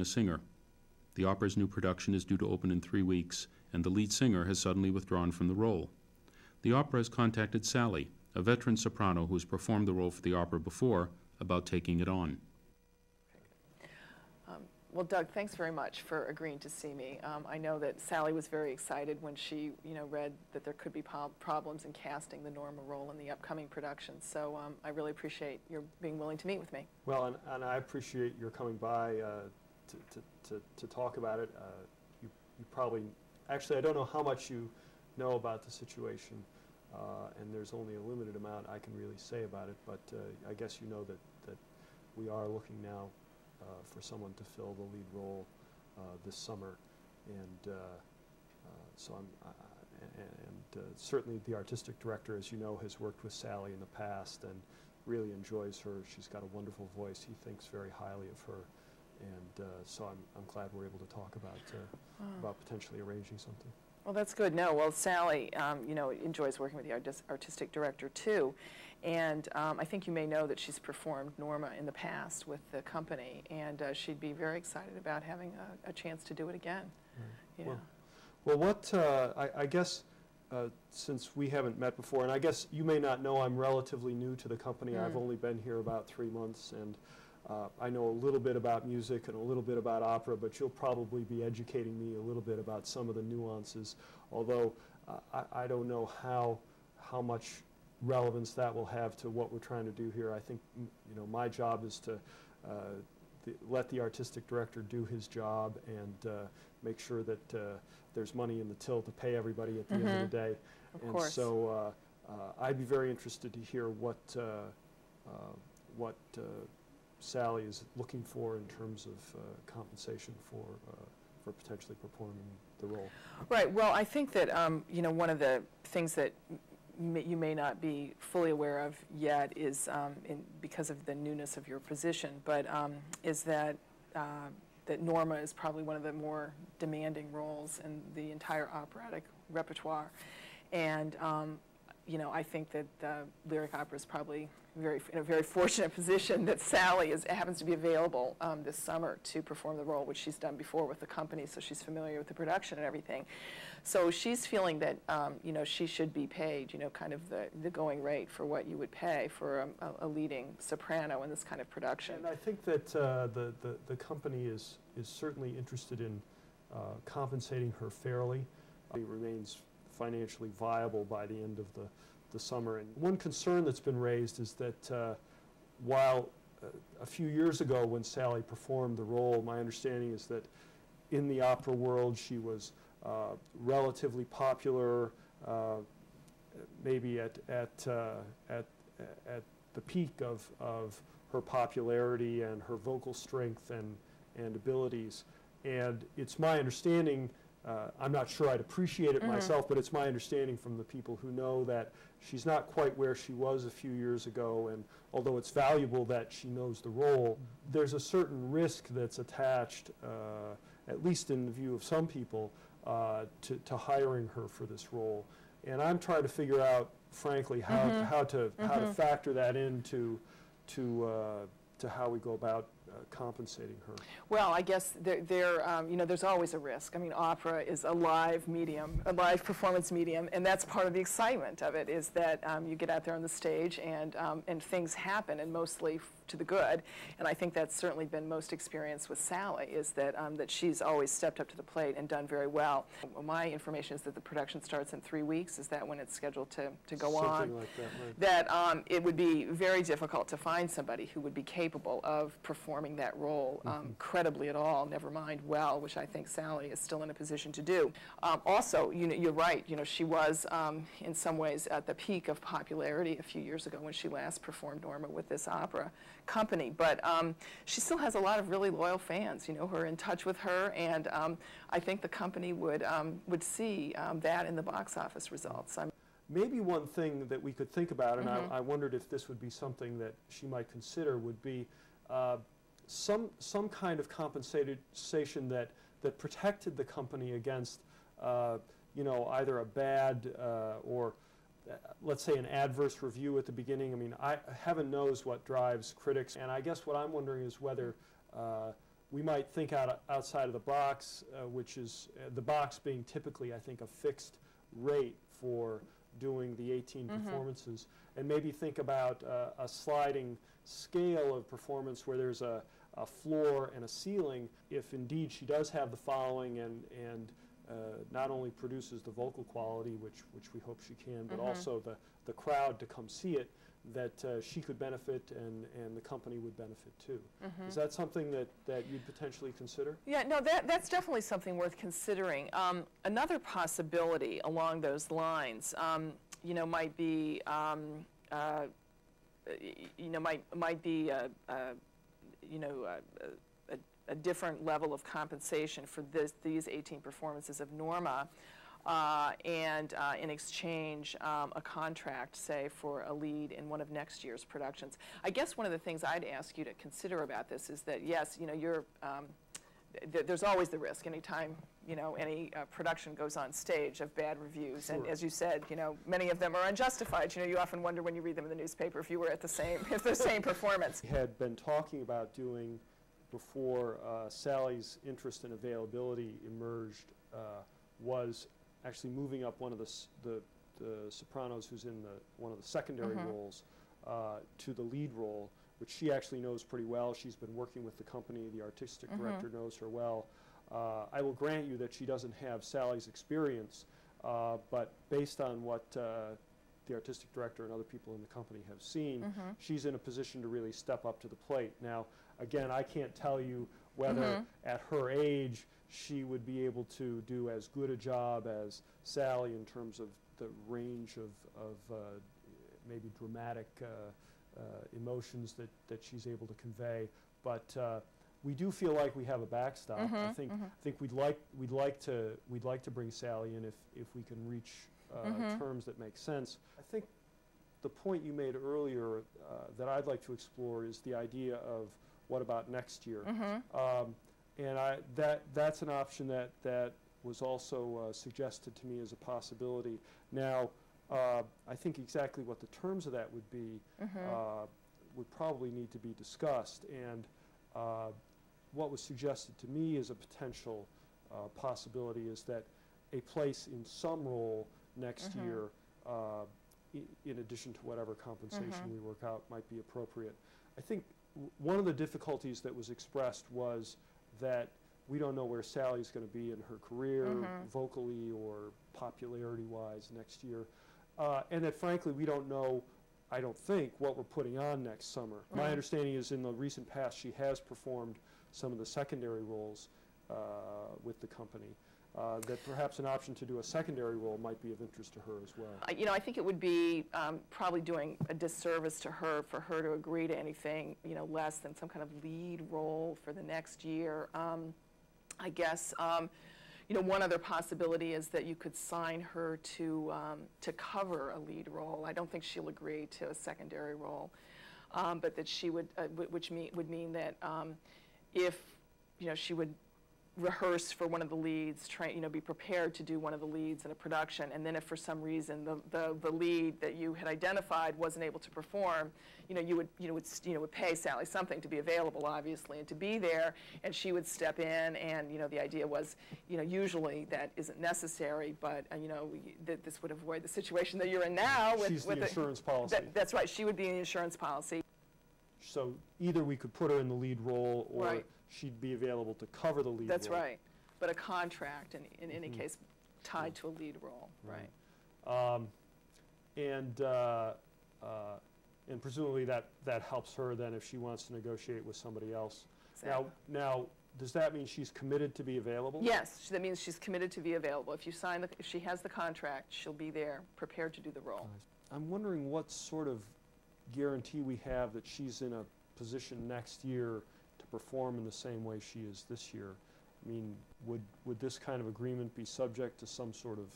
a singer. The opera's new production is due to open in 3 weeks, and the lead singer has suddenly withdrawn from the role. The opera has contacted Sally, a veteran soprano who has performed the role for the opera before, about taking it on. Well, Doug, thanks very much for agreeing to see me. I know that Sally was very excited when she, read that there could be problems in casting the Norma role in the upcoming production. So I really appreciate your being willing to meet with me. Well, and I appreciate your coming by to talk about it. You probably, actually, I don't know how much you know about the situation, and there's only a limited amount I can really say about it. But I guess you know that we are looking now for someone to fill the lead role this summer, and so certainly the artistic director, as you know, has worked with Sally in the past and really enjoys her. She's got a wonderful voice. He thinks very highly of her, and so I'm glad we're able to talk about potentially arranging something. Well, that's good. No, well, Sally, enjoys working with the artistic director too, and I think you may know that she's performed Norma in the past with the company, and she'd be very excited about having a chance to do it again. Right. Yeah. Well, what I guess since we haven't met before, and I guess you may not know, I'm relatively new to the company. I've only been here about 3 months, and I know a little bit about music and a little bit about opera, but you'll probably be educating me a little bit about some of the nuances, although I don't know how much relevance that will have to what we're trying to do here. I think my job is to let the artistic director do his job and make sure that there's money in the till to pay everybody at the end of the day. Of course. So I'd be very interested to hear what Sally is looking for in terms of compensation for potentially performing the role. Right. Well, I think that one of the things that you may not be fully aware of yet is because of the newness of your position, but is that that Norma is probably one of the more demanding roles in the entire operatic repertoire, and I think that lyric opera is probably in a very fortunate position that Sally happens to be available this summer to perform the role, which she's done before with the company, so she's familiar with the production and everything. So she's feeling that she should be paid, kind of the going rate for what you would pay for a leading soprano in this kind of production. And I think that the company is certainly interested in compensating her fairly. It remains financially viable by the end of the summer. And one concern that's been raised is that while a few years ago when Sally performed the role, my understanding is that in the opera world she was relatively popular, maybe at the peak of her popularity and her vocal strength and abilities. And it's my understanding, I'm not sure I'd appreciate it myself, but it's my understanding from the people who know that she's not quite where she was a few years ago, and although it's valuable that she knows the role, there's a certain risk that's attached, at least in the view of some people, to hiring her for this role. And I'm trying to figure out, frankly, how to factor that into how we go about compensating her. Well, I guess there's always a risk. I mean, opera is a live medium, a live performance medium, and that's part of the excitement of it, is that you get out there on the stage and things happen, and mostly to the good. And I think that's certainly been most experienced with Sally, is that that she's always stepped up to the plate and done very well. My information is that the production starts in 3 weeks. Is that when it's scheduled to go Something on? like that, right. That it would be very difficult to find somebody who would be capable of performing that role credibly at all, never mind well, which I think Sally is still in a position to do. Also, you're right, she was in some ways at the peak of popularity a few years ago when she last performed Norma with this opera company, but she still has a lot of really loyal fans, who are in touch with her, and I think the company would see that in the box office results. Maybe one thing that we could think about, and I wondered if this would be something that she might consider, would be some kind of compensation that protected the company against, either a bad or let's say an adverse review at the beginning. I mean, heaven knows what drives critics, and I guess what I'm wondering is whether we might think outside of the box, which is the box being typically, I think, a fixed rate for doing the 18 performances, and maybe think about a sliding scale of performance where there's a floor and a ceiling. If indeed she does have the following and not only produces the vocal quality, which we hope she can, but also the crowd to come see it, that she could benefit and the company would benefit too. Is that something that you'd potentially consider? Yeah, no, that's definitely something worth considering. Another possibility along those lines, you know, might be, a different level of compensation for these 18 performances of Norma, and in exchange a contract, say, for a lead in one of next year's productions. I guess one of the things I'd ask you to consider about this is that, yes, you know, there's always the risk anytime, you know, any production goes on stage of bad reviews. Sure. And as you said, you know, many of them are unjustified. You know, you often wonder when you read them in the newspaper if you were at the same performance. We had been talking about doing, before Sally's interest and availability emerged, was actually moving up one of the sopranos who's in one of the secondary roles to the lead role, which she actually knows pretty well. She's been working with the company. The artistic director knows her well. I will grant you that she doesn't have Sally's experience, but based on what the artistic director and other people in the company have seen, she's in a position to really step up to the plate. Now, again, I can't tell you whether at her age she would be able to do as good a job as Sally in terms of the range of maybe dramatic emotions that she's able to convey, but we do feel like we have a backstop. I think we'd like to bring Sally in if we can reach terms that make sense. I think the point you made earlier that I'd like to explore is the idea of what about next year, and that's an option that was also suggested to me as a possibility. Now, I think exactly what the terms of that would be would probably need to be discussed, and what was suggested to me as a potential possibility is that a place in some role next year, in addition to whatever compensation we work out, might be appropriate. I think one of the difficulties that was expressed was that we don't know where Sally's going to be in her career, vocally or popularity-wise next year, and that frankly we don't know, I don't think, what we're putting on next summer. My understanding is in the recent past she has performed some of the secondary roles with the company, that perhaps an option to do a secondary role might be of interest to her as well. You know, I think it would be probably doing a disservice to her for her to agree to anything, you know, less than some kind of lead role for the next year. I guess, you know, one other possibility is that you could sign her to cover a lead role. I don't think she'll agree to a secondary role, but that she would, which would mean that if, you know, she would rehearse for one of the leads, you know, be prepared to do one of the leads in a production, and then if for some reason the lead that you had identified wasn't able to perform, you know, you would pay Sally something to be available, obviously, and to be there, and she would step in, and you know, the idea was, you know, usually that isn't necessary, but you know, this would avoid the situation that you're in now with She's the insurance policy. That's right. She would be in the insurance policy. So either we could put her in the lead role, or she'd be available to cover the lead role. That's right. But a contract, in any case, tied to a lead role, right? And presumably that helps her then if she wants to negotiate with somebody else. Exactly. Now, does that mean she's committed to be available? Yes, that means she's committed to be available. If she has the contract, she'll be there, prepared to do the role. I'm wondering what sort of guarantee we have that she's in a position next year to perform in the same way she is this year. I mean, would this kind of agreement be subject to some sort of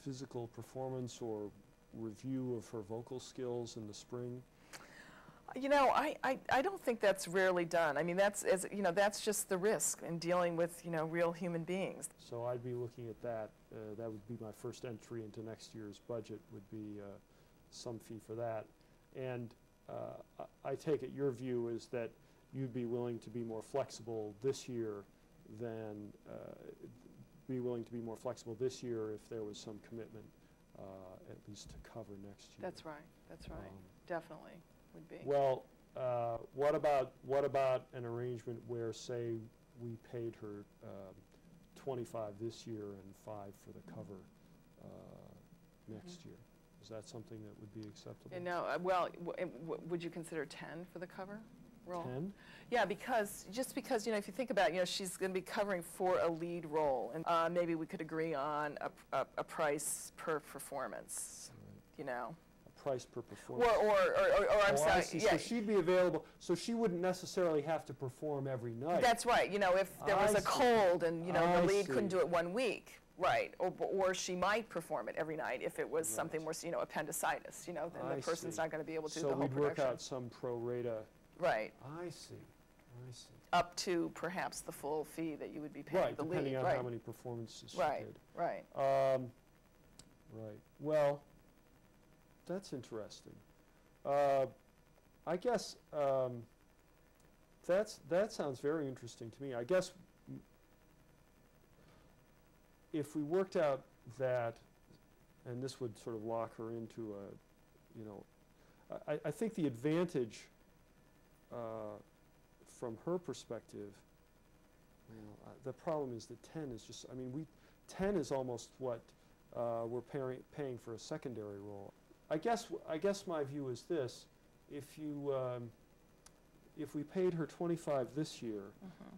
physical performance or review of her vocal skills in the spring? You know, I don't think that's rarely done. I mean, that's just the risk in dealing with, you know, real human beings. So I'd be looking at that. That would be my first entry into next year's budget, would be some fee for that. And I take it your view is that you'd be willing to be more flexible this year than, if there was some commitment, at least to cover next year. That's right, that's right. Definitely would be. Well, what about an arrangement where, say, we paid her 25 this year and 5 for the cover next year? Is that something that would be acceptable? Yeah, no, well, would you consider 10 for the cover role? 10? Yeah, just because, you know, if you think about it, you know, she's going to be covering for a lead role, and maybe we could agree on a price per performance, you know. A price per performance? Or I'm sorry, yeah. So she'd be available, so she wouldn't necessarily have to perform every night. That's right, you know, if there was a cold and, you know, the lead couldn't do it 1 week. Right, or she might perform it every night if it was something more, you know, appendicitis, you know, then the person's not going to be able to do the whole production. So we'd work out some pro rata. Right. I see. Up to perhaps the full fee that you would be paying the lead. Right, depending on how many performances she did. Right. Right. Well, that's interesting. I guess that sounds very interesting to me. I guess if we worked out that, and this would sort of lock her into a, you know, I think the advantage from her perspective, well, the problem is that 10 is just, I mean, 10 is almost what we're paying for a secondary role. I guess my view is this: if we paid her 25 this year,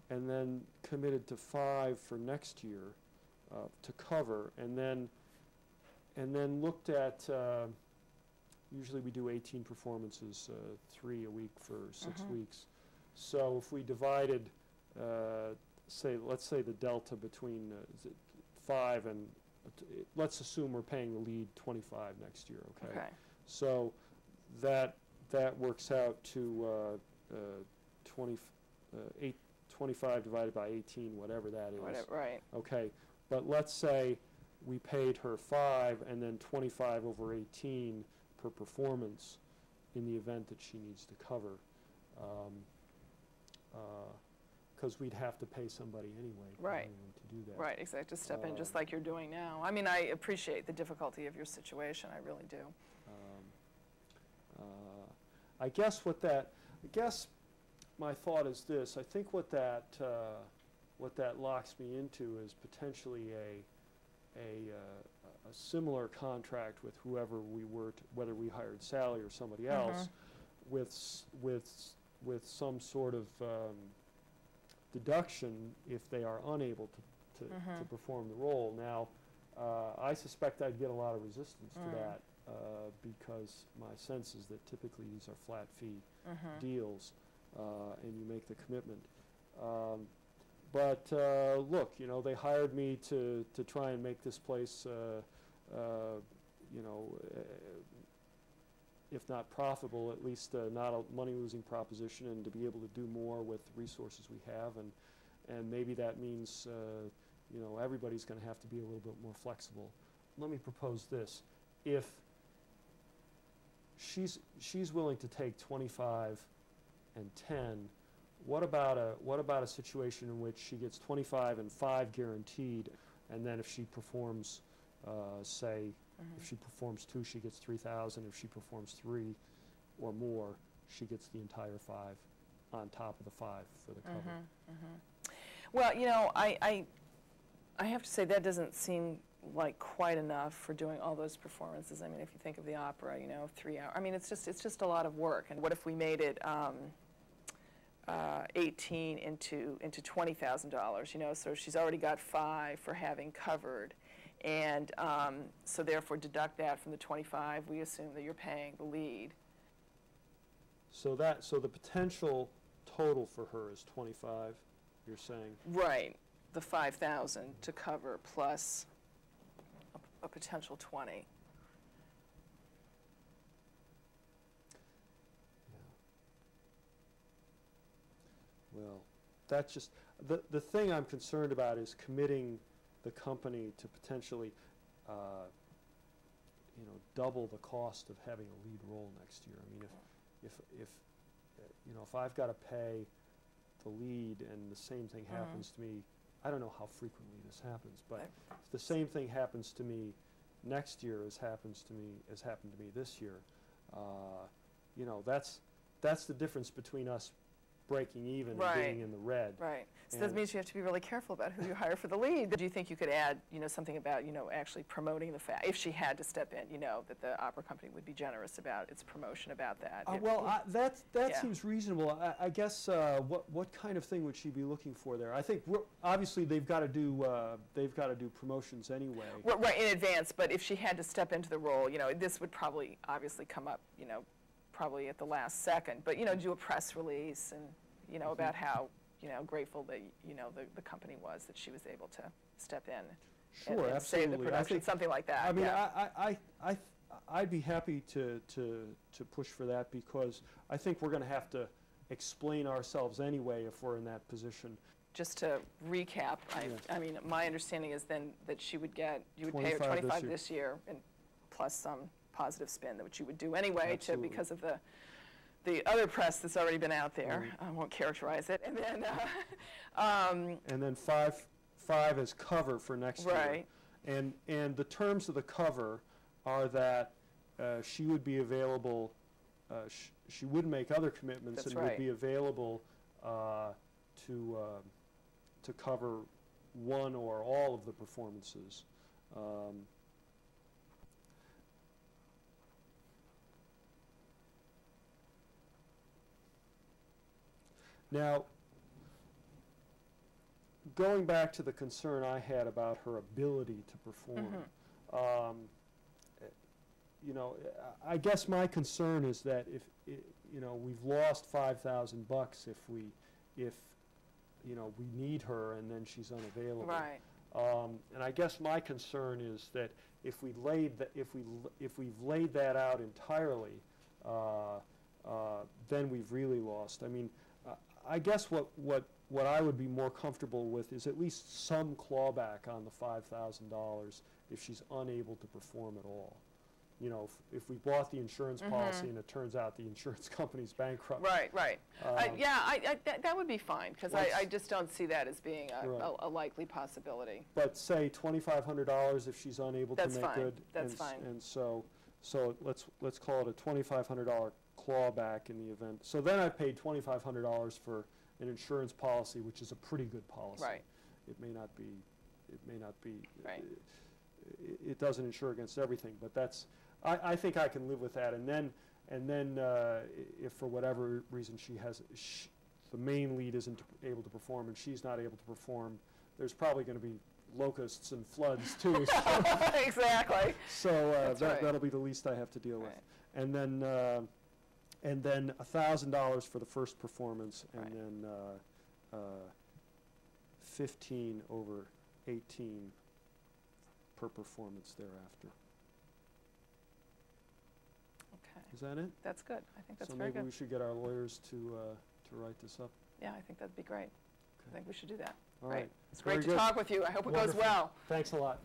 and then committed to 5 for next year to cover, and then looked at, usually we do 18 performances, 3 a week for 6 weeks. So if we divided, let's say the delta between 5 and, let's assume we're paying the lead 25 next year, okay? So that works out to 25 divided by 18, whatever that is. Right. Okay, but let's say we paid her 5 and then 25 over 18 per performance in the event that she needs to cover, because we'd have to pay somebody anyway to do that. Right, exactly, to step in just like you're doing now. I mean, I appreciate the difficulty of your situation, I really do. I guess my thought is this: I think what that locks me into is potentially a similar contract with whoever we were, whether we hired Sally or somebody else, with some sort of deduction if they are unable to perform the role. Now, I suspect I'd get a lot of resistance to that because my sense is that typically these are flat fee deals, and you make the commitment. But look, you know, they hired me to try and make this place, you know, if not profitable, at least not a money-losing proposition, and to be able to do more with the resources we have, and maybe that means, you know, everybody's going to have to be a little bit more flexible. Let me propose this: if she's willing to take 25 and 10. What about a situation in which she gets 25 and 5 guaranteed, and then if she performs, say, if she performs 2, she gets 3,000. If she performs 3 or more, she gets the entire 5 on top of the 5 for the cover. Well, you know, I have to say that doesn't seem like quite enough for doing all those performances. I mean, if you think of the opera, you know, 3 hours. I mean, it's just a lot of work. And what if we made it 18 into $20,000? You know, so she's already got 5 for having covered, and so therefore deduct that from the 25. We assume that you're paying the lead. So the potential total for her is 25. You're saying? Right. The 5,000 to cover plus a potential 20. Yeah. Well, that's just the thing I'm concerned about is committing the company to potentially, you know, double the cost of having a lead role next year. I mean, you know, if I've got to pay the lead and the same thing happens to me, I don't know how frequently this happens, but if the same thing happens to me next year as happened to me this year, you know, that's the difference between us breaking even and being in the red. Right. So that means you have to be really careful about who you hire for the lead. Do you think you could add, you know, something about, you know, actually promoting the fact, if she had to step in, you know, that the opera company would be generous about its promotion about that? Well, that seems reasonable. I guess what kind of thing would she be looking for there? I think obviously they've got to do promotions anyway. Right, in advance. But if she had to step into the role, you know, this would probably obviously come up, you know, probably at the last second, but, you know, do a press release and, you know, about how, you know, grateful that, you know, the company was that she was able to step in and save the production, something like that. I mean, I'd be happy to push for that, because I think we're going to have to explain ourselves anyway if we're in that position. Just to recap, I mean, my understanding is then that she would get, you would pay her 25 this year, and plus some positive spin that you would do anyway, because of the other press that's already been out there. I won't characterize it. And then five as cover for next year. And the terms of the cover are that she would be available. She wouldn't make other commitments, and would be available to cover one or all of the performances. Now, going back to the concern I had about her ability to perform, you know, I guess my concern is that if you know, we've lost $5,000 if you know, we need her and then she's unavailable. Right. And I guess my concern is that if we've laid that out entirely, then we've really lost. I mean, I guess what I would be more comfortable with is at least some clawback on the $5,000 if she's unable to perform at all. You know, if we bought the insurance policy and it turns out the insurance company's bankrupt. Right. Yeah, that would be fine, because I just don't see that as being a likely possibility. But say $2,500 if she's unable to make good. That's fine. And so let's call it a $2,500 clawback in the event. So then I paid $2,500 for an insurance policy, which is a pretty good policy. Right. It may not be. Right. It doesn't insure against everything, but that's. I think I can live with that. And then if for whatever reason the main lead isn't able to perform and she's not able to perform, there's probably going to be locusts and floods too. So exactly. So that'll be the least I have to deal with. And then $1,000 for the first performance, and then 15 over 18 per performance thereafter. Okay. Is that it? That's good. I think that's very good. So maybe we should get our lawyers to write this up. Yeah, I think that'd be great. I think we should do that. All right. right. It's great to talk with you. I hope it goes well. Thanks a lot.